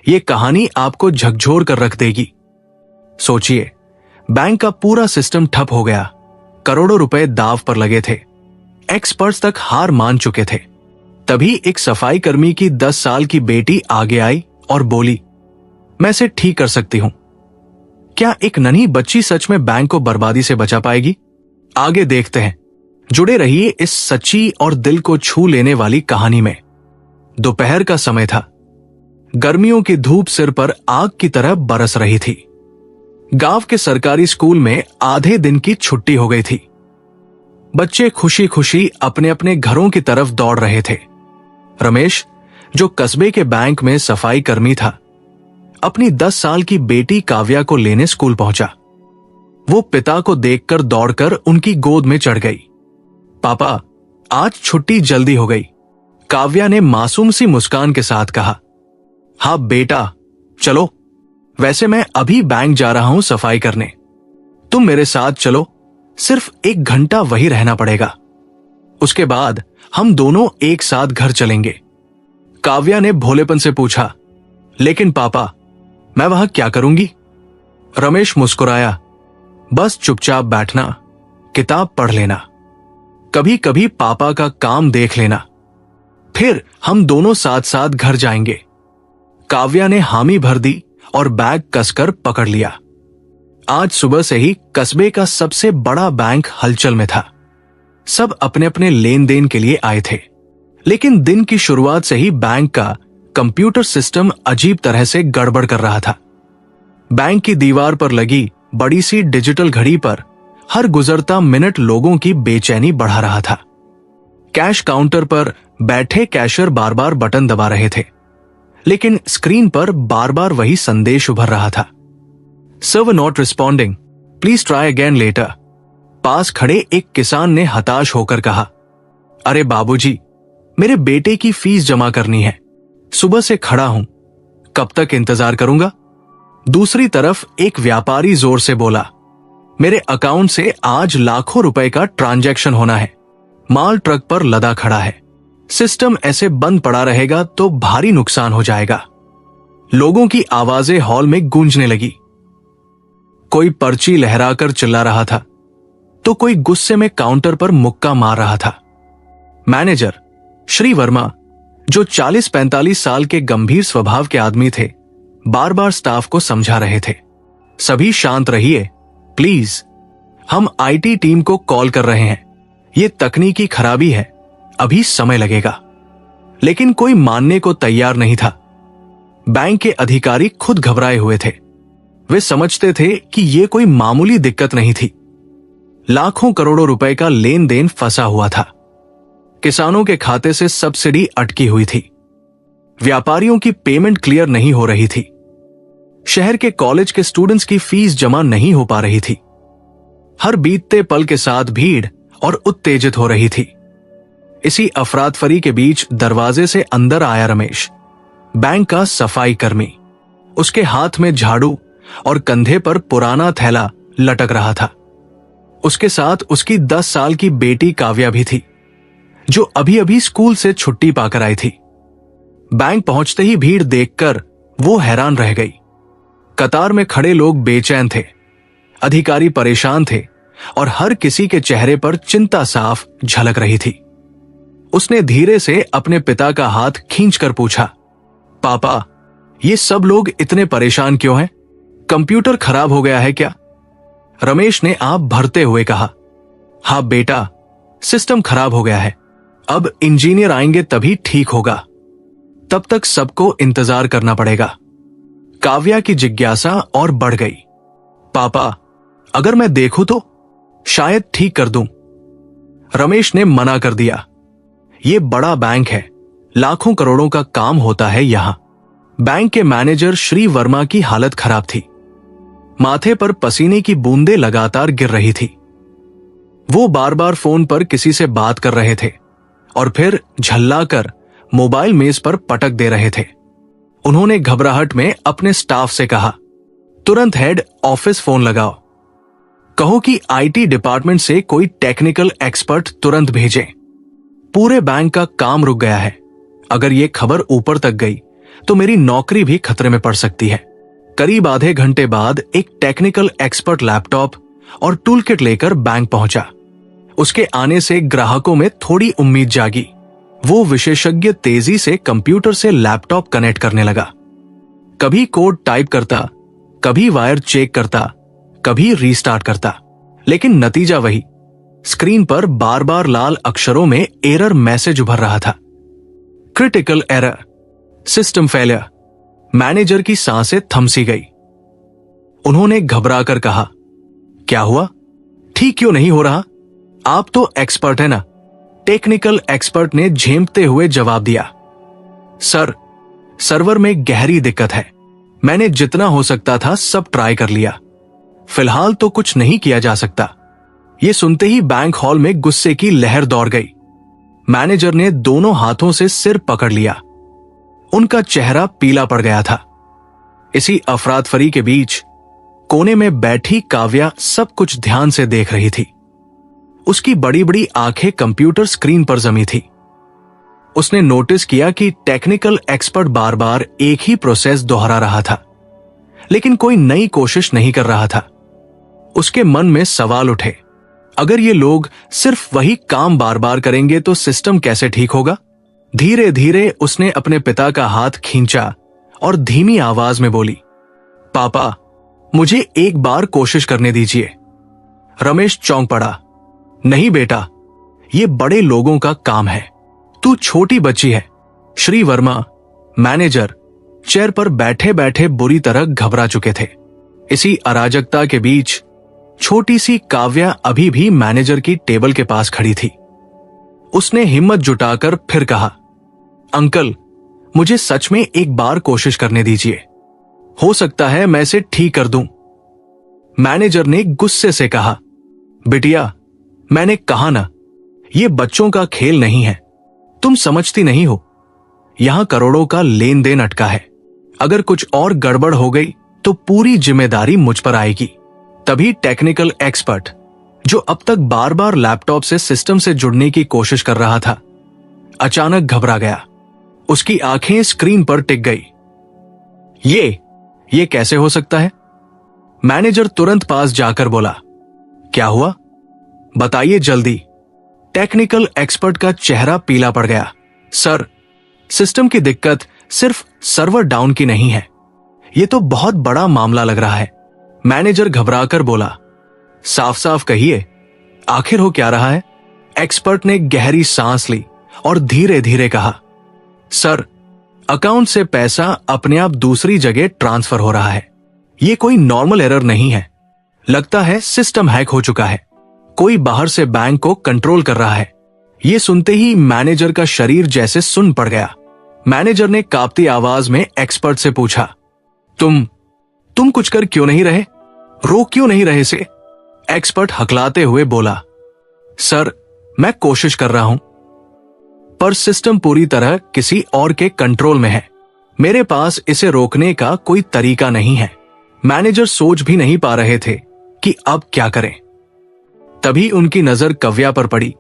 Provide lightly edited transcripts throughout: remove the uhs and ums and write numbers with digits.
ये कहानी आपको झकझोर कर रख देगी। सोचिए, बैंक का पूरा सिस्टम ठप हो गया, करोड़ों रुपए दांव पर लगे थे, एक्सपर्ट्स तक हार मान चुके थे। तभी एक सफाई कर्मी की 10 साल की बेटी आगे आई और बोली, मैं इसे ठीक कर सकती हूं। क्या एक नन्ही बच्ची सच में बैंक को बर्बादी से बचा पाएगी? आगे देखते हैं। जुड़े रहिए इस सच्ची और दिल को छू लेने वाली कहानी में। दोपहर का समय था। गर्मियों की धूप सिर पर आग की तरह बरस रही थी। गांव के सरकारी स्कूल में आधे दिन की छुट्टी हो गई थी। बच्चे खुशी खुशी अपने अपने घरों की तरफ दौड़ रहे थे। रमेश, जो कस्बे के बैंक में सफाई कर्मी था, अपनी 10 साल की बेटी काव्या को लेने स्कूल पहुंचा। वो पिता को देखकर दौड़कर उनकी गोद में चढ़ गई। पापा, आज छुट्टी जल्दी हो गई, काव्या ने मासूम सी मुस्कान के साथ कहा। हाँ बेटा, चलो, वैसे मैं अभी बैंक जा रहा हूं सफाई करने, तुम मेरे साथ चलो, सिर्फ 1 घंटा वहीं रहना पड़ेगा, उसके बाद हम दोनों एक साथ घर चलेंगे। काव्या ने भोलेपन से पूछा, लेकिन पापा, मैं वहां क्या करूंगी? रमेश मुस्कुराया, बस चुपचाप बैठना, किताब पढ़ लेना, कभी कभी पापा का काम देख लेना, फिर हम दोनों साथ साथ घर जाएंगे। काव्या ने हामी भर दी और बैग कसकर पकड़ लिया। आज सुबह से ही कस्बे का सबसे बड़ा बैंक हलचल में था। सब अपने अपने लेन देन के लिए आए थे, लेकिन दिन की शुरुआत से ही बैंक का कंप्यूटर सिस्टम अजीब तरह से गड़बड़ कर रहा था। बैंक की दीवार पर लगी बड़ी सी डिजिटल घड़ी पर हर गुजरता मिनट लोगों की बेचैनी बढ़ा रहा था। कैश काउंटर पर बैठे कैशियर बार बार बटन दबा रहे थे, लेकिन स्क्रीन पर बार बार वही संदेश उभर रहा था, server not responding, please try again later. पास खड़े एक किसान ने हताश होकर कहा, अरे बाबूजी, मेरे बेटे की फीस जमा करनी है, सुबह से खड़ा हूं, कब तक इंतजार करूंगा? दूसरी तरफ एक व्यापारी जोर से बोला, मेरे अकाउंट से आज लाखों रुपए का ट्रांजैक्शन होना है, माल ट्रक पर लदा खड़ा है, सिस्टम ऐसे बंद पड़ा रहेगा तो भारी नुकसान हो जाएगा। लोगों की आवाजें हॉल में गूंजने लगी। कोई पर्ची लहराकर चिल्ला रहा था, तो कोई गुस्से में काउंटर पर मुक्का मार रहा था। मैनेजर श्री वर्मा, जो 40-45 साल के गंभीर स्वभाव के आदमी थे, बार बार स्टाफ को समझा रहे थे, सभी शांत रहिए प्लीज, हम आईटी टीम को कॉल कर रहे हैं, ये तकनीकी खराबी है, अभी समय लगेगा। लेकिन कोई मानने को तैयार नहीं था। बैंक के अधिकारी खुद घबराए हुए थे। वे समझते थे कि यह कोई मामूली दिक्कत नहीं थी। लाखों करोड़ों रुपए का लेन देन फंसा हुआ था। किसानों के खाते से सब्सिडी अटकी हुई थी। व्यापारियों की पेमेंट क्लियर नहीं हो रही थी। शहर के कॉलेज के स्टूडेंट्स की फीस जमा नहीं हो पा रही थी। हर बीतते पल के साथ भीड़ और उत्तेजित हो रही थी। इसी अफरातफरी के बीच दरवाजे से अंदर आया रमेश, बैंक का सफाई कर्मी। उसके हाथ में झाड़ू और कंधे पर पुराना थैला लटक रहा था। उसके साथ उसकी 10 साल की बेटी काव्या भी थी, जो अभी अभी स्कूल से छुट्टी पाकर आई थी। बैंक पहुंचते ही भीड़ देखकर वो हैरान रह गई। कतार में खड़े लोग बेचैन थे, अधिकारी परेशान थे और हर किसी के चेहरे पर चिंता साफ झलक रही थी। उसने धीरे से अपने पिता का हाथ खींचकर पूछा, पापा, ये सब लोग इतने परेशान क्यों हैं? कंप्यूटर खराब हो गया है क्या? रमेश ने आप भरते हुए कहा, हाँ बेटा, सिस्टम खराब हो गया है, अब इंजीनियर आएंगे तभी ठीक होगा, तब तक सबको इंतजार करना पड़ेगा। काव्या की जिज्ञासा और बढ़ गई। पापा, अगर मैं देखूं तो शायद ठीक कर दूं। रमेश ने मना कर दिया, यह बड़ा बैंक है, लाखों करोड़ों का काम होता है यहां। बैंक के मैनेजर श्री वर्मा की हालत खराब थी। माथे पर पसीने की बूंदें लगातार गिर रही थी। वो बार बार फोन पर किसी से बात कर रहे थे और फिर झल्लाकर मोबाइल मेज पर पटक दे रहे थे। उन्होंने घबराहट में अपने स्टाफ से कहा, तुरंत हेड ऑफिस फोन लगाओ, कहो कि आईटी डिपार्टमेंट से कोई टेक्निकल एक्सपर्ट तुरंत भेजें। पूरे बैंक का काम रुक गया है। अगर ये खबर ऊपर तक गई तो मेरी नौकरी भी खतरे में पड़ सकती है। करीब आधे घंटे बाद एक टेक्निकल एक्सपर्ट लैपटॉप और टूलकिट लेकर बैंक पहुंचा। उसके आने से ग्राहकों में थोड़ी उम्मीद जागी। वो विशेषज्ञ तेजी से कंप्यूटर से लैपटॉप कनेक्ट करने लगा। कभी कोड टाइप करता, कभी वायर चेक करता, कभी रीस्टार्ट करता, लेकिन नतीजा वही। स्क्रीन पर बार बार लाल अक्षरों में एरर मैसेज उभर रहा था। Critical error, system failure. Manager की सांसें थम सी गई। उन्होंने घबराकर कहा, क्या हुआ? ठीक क्यों नहीं हो रहा? आप तो एक्सपर्ट है ना? टेक्निकल एक्सपर्ट ने झेंपते हुए जवाब दिया, सर, सर्वर में गहरी दिक्कत है। मैंने जितना हो सकता था सब ट्राई कर लिया। फिलहाल तो कुछ नहीं किया जा सकता। ये सुनते ही बैंक हॉल में गुस्से की लहर दौड़ गई। मैनेजर ने दोनों हाथों से सिर पकड़ लिया। उनका चेहरा पीला पड़ गया था। इसी अफरातफरी के बीच कोने में बैठी काव्या सब कुछ ध्यान से देख रही थी। उसकी बड़ी बड़ी आंखें कंप्यूटर स्क्रीन पर जमी थी। उसने नोटिस किया कि टेक्निकल एक्सपर्ट बार बार एक ही प्रोसेस दोहरा रहा था, लेकिन कोई नई कोशिश नहीं कर रहा था। उसके मन में सवाल उठे, अगर ये लोग सिर्फ वही काम बार बार करेंगे तो सिस्टम कैसे ठीक होगा? धीरे धीरे उसने अपने पिता का हाथ खींचा और धीमी आवाज में बोली, पापा, मुझे एक बार कोशिश करने दीजिए। रमेश चौंक पड़ा। नहीं बेटा, ये बड़े लोगों का काम है, तू छोटी बच्ची है। श्री वर्मा, मैनेजर, चेयर पर बैठे बैठे बुरी तरह घबरा चुके थे। इसी अराजकता के बीच छोटी सी काव्या अभी भी मैनेजर की टेबल के पास खड़ी थी। उसने हिम्मत जुटाकर फिर कहा, अंकल, मुझे सच में एक बार कोशिश करने दीजिए। हो सकता है मैं इसे ठीक कर दूं। मैनेजर ने गुस्से से कहा, बिटिया, मैंने कहा ना, ये बच्चों का खेल नहीं है। तुम समझती नहीं हो, यहां करोड़ों का लेन देन अटका है। अगर कुछ और गड़बड़ हो गई तो पूरी जिम्मेदारी मुझ पर आएगी। तभी टेक्निकल एक्सपर्ट, जो अब तक बार बार लैपटॉप से सिस्टम से जुड़ने की कोशिश कर रहा था, अचानक घबरा गया। उसकी आंखें स्क्रीन पर टिक गई। ये कैसे हो सकता है? मैनेजर तुरंत पास जाकर बोला, क्या हुआ? बताइए जल्दी। टेक्निकल एक्सपर्ट का चेहरा पीला पड़ गया। सर, सिस्टम की दिक्कत सिर्फ सर्वर डाउन की नहीं है, यह तो बहुत बड़ा मामला लग रहा है। मैनेजर घबराकर बोला, साफ साफ कहिए, आखिर हो क्या रहा है? एक्सपर्ट ने गहरी सांस ली और धीरे धीरे कहा, सर, अकाउंट से पैसा अपने आप दूसरी जगह ट्रांसफर हो रहा है। यह कोई नॉर्मल एरर नहीं है। लगता है सिस्टम हैक हो चुका है। कोई बाहर से बैंक को कंट्रोल कर रहा है। यह सुनते ही मैनेजर का शरीर जैसे सुन्न पड़ गया। मैनेजर ने कांपती आवाज में एक्सपर्ट से पूछा, तुम कुछ कर क्यों नहीं रहे? रोक क्यों नहीं रहे इसे? एक्सपर्ट हकलाते हुए बोला, सर, मैं कोशिश कर रहा हूं, पर सिस्टम पूरी तरह किसी और के कंट्रोल में है। मेरे पास इसे रोकने का कोई तरीका नहीं है। मैनेजर सोच भी नहीं पा रहे थे कि अब क्या करें। तभी उनकी नजर कव्या पर पड़ी।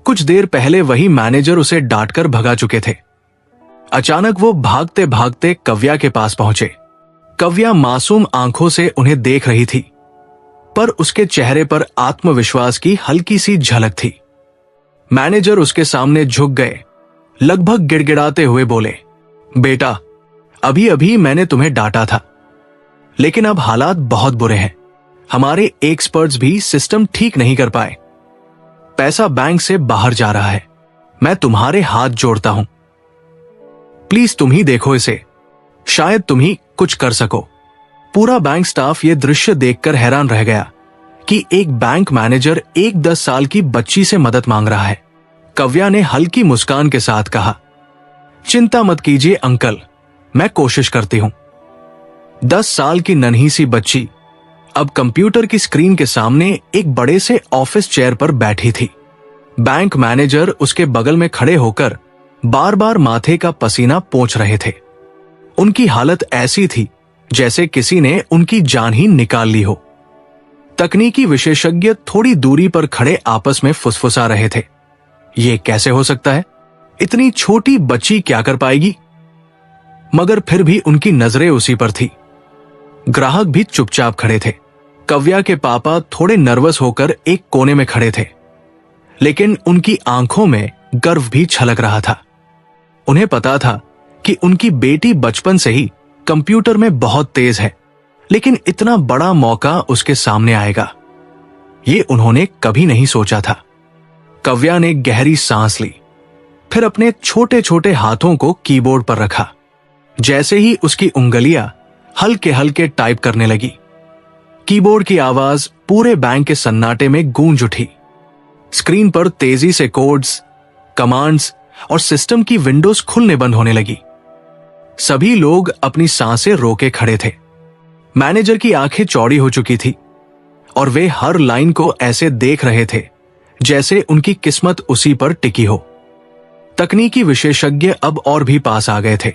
कुछ देर पहले वही मैनेजर उसे डांटकर भगा चुके थे। अचानक वो भागते भागते कव्या के पास पहुंचे। कव्या मासूम आंखों से उन्हें देख रही थी, पर उसके चेहरे पर आत्मविश्वास की हल्की सी झलक थी। मैनेजर उसके सामने झुक गए, लगभग गिड़गिड़ाते हुए बोले, बेटा, अभी अभी मैंने तुम्हें डांटा था, लेकिन अब हालात बहुत बुरे हैं। हमारे एक्सपर्ट्स भी सिस्टम ठीक नहीं कर पाए। पैसा बैंक से बाहर जा रहा है। मैं तुम्हारे हाथ जोड़ता हूं, प्लीज तुम ही देखो इसे, शायद तुम ही कुछ कर सको। पूरा बैंक स्टाफ यह दृश्य देखकर हैरान रह गया कि एक बैंक मैनेजर एक 10 साल की बच्ची से मदद मांग रहा है। कव्या ने हल्की मुस्कान के साथ कहा, चिंता मत कीजिए अंकल, मैं कोशिश करती हूं। 10 साल की नन्ही सी बच्ची अब कंप्यूटर की स्क्रीन के सामने एक बड़े से ऑफिस चेयर पर बैठी थी। बैंक मैनेजर उसके बगल में खड़े होकर बार बार माथे का पसीना पोंछ रहे थे। उनकी हालत ऐसी थी जैसे किसी ने उनकी जान ही निकाल ली हो। तकनीकी विशेषज्ञ थोड़ी दूरी पर खड़े आपस में फुसफुसा रहे थे, ये कैसे हो सकता है? इतनी छोटी बच्ची क्या कर पाएगी? मगर फिर भी उनकी नजरें उसी पर थी। ग्राहक भी चुपचाप खड़े थे। कव्या के पापा थोड़े नर्वस होकर एक कोने में खड़े थे, लेकिन उनकी आंखों में गर्व भी छलक रहा था। उन्हें पता था कि उनकी बेटी बचपन से ही कंप्यूटर में बहुत तेज है, लेकिन इतना बड़ा मौका उसके सामने आएगा, ये उन्होंने कभी नहीं सोचा था। कव्या ने गहरी सांस ली, फिर अपने छोटे छोटे हाथों को कीबोर्ड पर रखा। जैसे ही उसकी उंगलियां हल्के हल्के टाइप करने लगी, कीबोर्ड की आवाज पूरे बैंक के सन्नाटे में गूंज उठी। स्क्रीन पर तेजी से कोड्स, कमांड्स और सिस्टम की विंडोज खुलने बंद होने लगी। सभी लोग अपनी सांसें रोके खड़े थे। मैनेजर की आंखें चौड़ी हो चुकी थी और वे हर लाइन को ऐसे देख रहे थे जैसे उनकी किस्मत उसी पर टिकी हो। तकनीकी विशेषज्ञ अब और भी पास आ गए थे।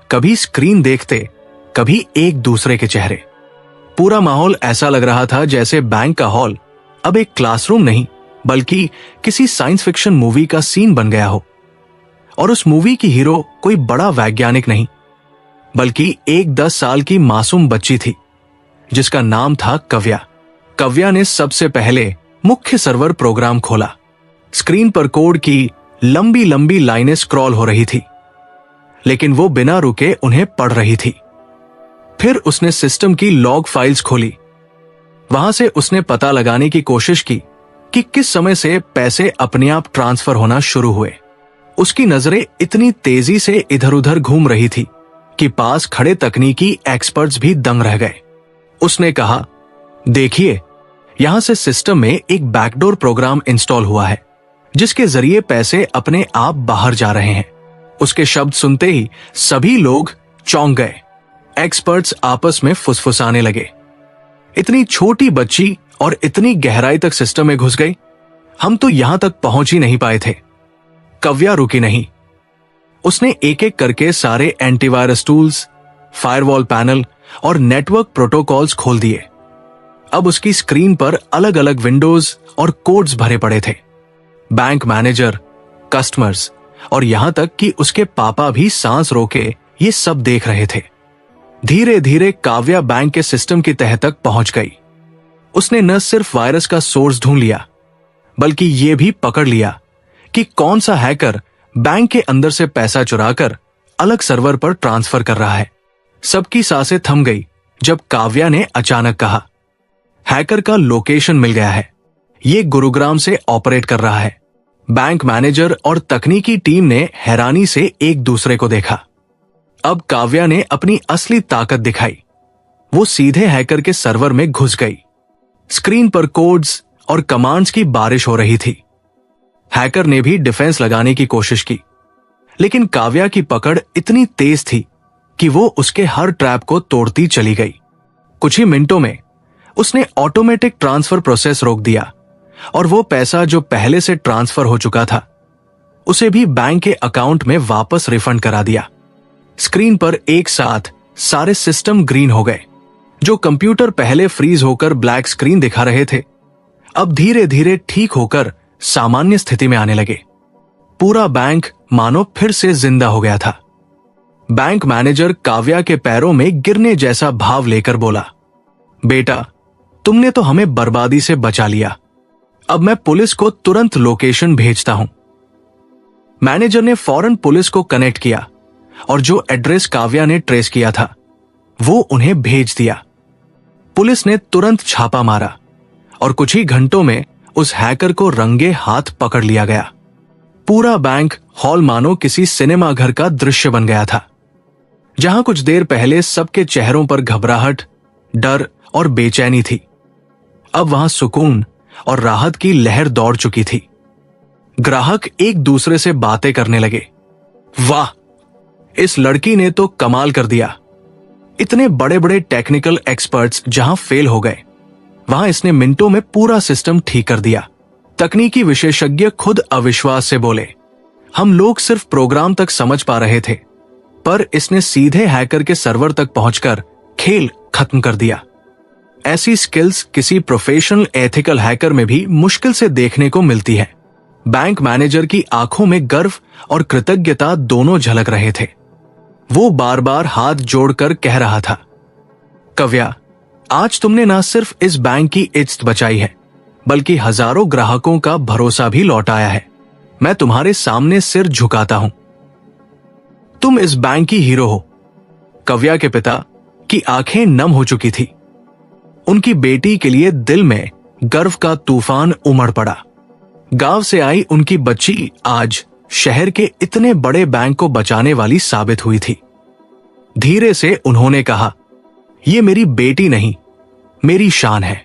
कभी स्क्रीन देखते, कभी एक दूसरे के चेहरे। पूरा माहौल ऐसा लग रहा था जैसे बैंक का हॉल अब एक क्लासरूम नहीं, बल्कि किसी साइंस फिक्शन मूवी का सीन बन गया हो। और उस मूवी की हीरो कोई बड़ा वैज्ञानिक नहीं, बल्कि एक 10 साल की मासूम बच्ची थी जिसका नाम था कव्या। कव्या ने सबसे पहले मुख्य सर्वर प्रोग्राम खोला। स्क्रीन पर कोड की लंबी लंबी लाइनें स्क्रॉल हो रही थी, लेकिन वो बिना रुके उन्हें पढ़ रही थी। फिर उसने सिस्टम की लॉग फाइल्स खोली। वहां से उसने पता लगाने की कोशिश की कि किस समय से पैसे अपने आप ट्रांसफर होना शुरू हुए। उसकी नजरें इतनी तेजी से इधर उधर घूम रही थी कि पास खड़े तकनीकी एक्सपर्ट्स भी दंग रह गए। उसने कहा, देखिए, यहां से सिस्टम में एक बैकडोर प्रोग्राम इंस्टॉल हुआ है जिसके जरिए पैसे अपने आप बाहर जा रहे हैं। उसके शब्द सुनते ही सभी लोग चौंक गए। एक्सपर्ट्स आपस में फुसफुसाने लगे, इतनी छोटी बच्ची और इतनी गहराई तक सिस्टम में घुस गई, हम तो यहां तक पहुंच ही नहीं पाए थे। कव्या रुकी नहीं। उसने एक एक करके सारे एंटीवायरस टूल्स, फायरवॉल पैनल और नेटवर्क प्रोटोकॉल्स खोल दिए। अब उसकी स्क्रीन पर अलग अलग विंडोज और कोड्स भरे पड़े थे। बैंक मैनेजर, कस्टमर्स और यहां तक कि उसके पापा भी सांस रोके ये सब देख रहे थे। धीरे धीरे काव्या बैंक के सिस्टम की तह तक पहुंच गई। उसने न सिर्फ वायरस का सोर्स ढूंढ लिया, बल्कि यह भी पकड़ लिया कि कौन सा हैकर बैंक के अंदर से पैसा चुराकर अलग सर्वर पर ट्रांसफर कर रहा है। सबकी सांसें थम गई जब काव्या ने अचानक कहा, हैकर का लोकेशन मिल गया है, ये गुरुग्राम से ऑपरेट कर रहा है। बैंक मैनेजर और तकनीकी टीम ने हैरानी से एक दूसरे को देखा। अब काव्या ने अपनी असली ताकत दिखाई। वो सीधे हैकर के सर्वर में घुस गई। स्क्रीन पर कोड्स और कमांड्स की बारिश हो रही थी। हैकर ने भी डिफेंस लगाने की कोशिश की, लेकिन काव्या की पकड़ इतनी तेज थी कि वो उसके हर ट्रैप को तोड़ती चली गई। कुछ ही मिनटों में उसने ऑटोमेटिक ट्रांसफर प्रोसेस रोक दिया और वो पैसा जो पहले से ट्रांसफर हो चुका था उसे भी बैंक के अकाउंट में वापस रिफंड करा दिया। स्क्रीन पर एक साथ सारे सिस्टम ग्रीन हो गए। जो कंप्यूटर पहले फ्रीज होकर ब्लैक स्क्रीन दिखा रहे थे, अब धीरे धीरे ठीक होकर सामान्य स्थिति में आने लगे। पूरा बैंक मानो फिर से जिंदा हो गया था। बैंक मैनेजर काव्या के पैरों में गिरने जैसा भाव लेकर बोला, बेटा, तुमने तो हमें बर्बादी से बचा लिया। अब मैं पुलिस को तुरंत लोकेशन भेजता हूं। मैनेजर ने फौरन पुलिस को कनेक्ट किया और जो एड्रेस काव्या ने ट्रेस किया था वो उन्हें भेज दिया। पुलिस ने तुरंत छापा मारा और कुछ ही घंटों में उस हैकर को रंगे हाथ पकड़ लिया गया। पूरा बैंक हॉल मानो किसी सिनेमा घर का दृश्य बन गया था। जहां कुछ देर पहले सबके चेहरों पर घबराहट, डर और बेचैनी थी, अब वहां सुकून और राहत की लहर दौड़ चुकी थी। ग्राहक एक दूसरे से बातें करने लगे, वाह, इस लड़की ने तो कमाल कर दिया। इतने बड़े बड़े टेक्निकल एक्सपर्ट्स जहां फेल हो गए, वहां इसने मिनटों में पूरा सिस्टम ठीक कर दिया। तकनीकी विशेषज्ञ खुद अविश्वास से बोले, हम लोग सिर्फ प्रोग्राम तक समझ पा रहे थे, पर इसने सीधे हैकर के सर्वर तक पहुंचकर खेल खत्म कर दिया। ऐसी स्किल्स किसी प्रोफेशनल एथिकल हैकर में भी मुश्किल से देखने को मिलती है। बैंक मैनेजर की आंखों में गर्व और कृतज्ञता दोनों झलक रहे थे। वो बार बार हाथ जोड़कर कह रहा था, कव्या, आज तुमने ना सिर्फ इस बैंक की इज्जत बचाई है, बल्कि हजारों ग्राहकों का भरोसा भी लौटाया है। मैं तुम्हारे सामने सिर झुकाता हूं। तुम इस बैंक की हीरो हो। कव्या के पिता की आंखें नम हो चुकी थी। उनकी बेटी के लिए दिल में गर्व का तूफान उमड़ पड़ा। गांव से आई उनकी बच्ची आज शहर के इतने बड़े बैंक को बचाने वाली साबित हुई थी। धीरे से उन्होंने कहा, यह मेरी बेटी नहीं, मेरी शान है।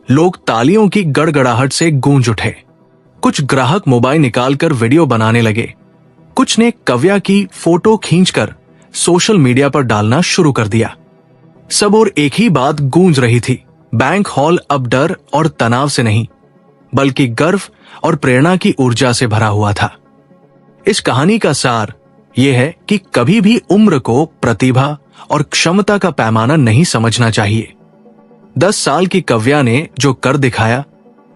लोग तालियों की गड़गड़ाहट से गूंज उठे। कुछ ग्राहक मोबाइल निकालकर वीडियो बनाने लगे। कुछ ने कव्या की फोटो खींचकर सोशल मीडिया पर डालना शुरू कर दिया। सब और एक ही बात गूंज रही थी, बैंक हॉल अब डर और तनाव से नहीं, बल्कि गर्व और प्रेरणा की ऊर्जा से भरा हुआ था। इस कहानी का सार यह है कि कभी भी उम्र को प्रतिभा और क्षमता का पैमाना नहीं समझना चाहिए। 10 साल की कव्या ने जो कर दिखाया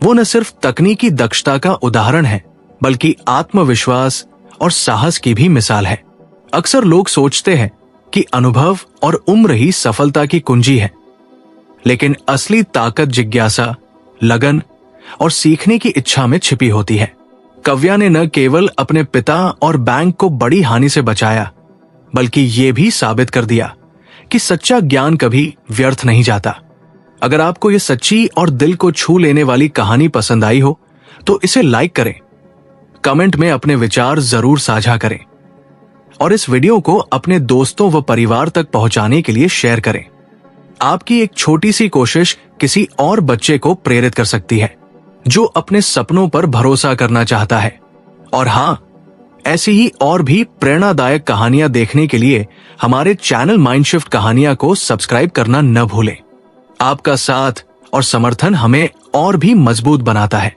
वो न सिर्फ तकनीकी दक्षता का उदाहरण है, बल्कि आत्मविश्वास और साहस की भी मिसाल है। अक्सर लोग सोचते हैं कि अनुभव और उम्र ही सफलता की कुंजी है, लेकिन असली ताकत जिज्ञासा, लगन और सीखने की इच्छा में छिपी होती है। कव्या ने न केवल अपने पिता और बैंक को बड़ी हानि से बचाया, बल्कि ये भी साबित कर दिया कि सच्चा ज्ञान कभी व्यर्थ नहीं जाता। अगर आपको ये सच्ची और दिल को छू लेने वाली कहानी पसंद आई हो तो इसे लाइक करें, कमेंट में अपने विचार जरूर साझा करें और इस वीडियो को अपने दोस्तों व परिवार तक पहुंचाने के लिए शेयर करें। आपकी एक छोटी सी कोशिश किसी और बच्चे को प्रेरित कर सकती है जो अपने सपनों पर भरोसा करना चाहता है। और हाँ, ऐसी ही और भी प्रेरणादायक कहानियां देखने के लिए हमारे चैनल माइंडशिफ्ट कहानियां को सब्सक्राइब करना न भूलें। आपका साथ और समर्थन हमें और भी मजबूत बनाता है।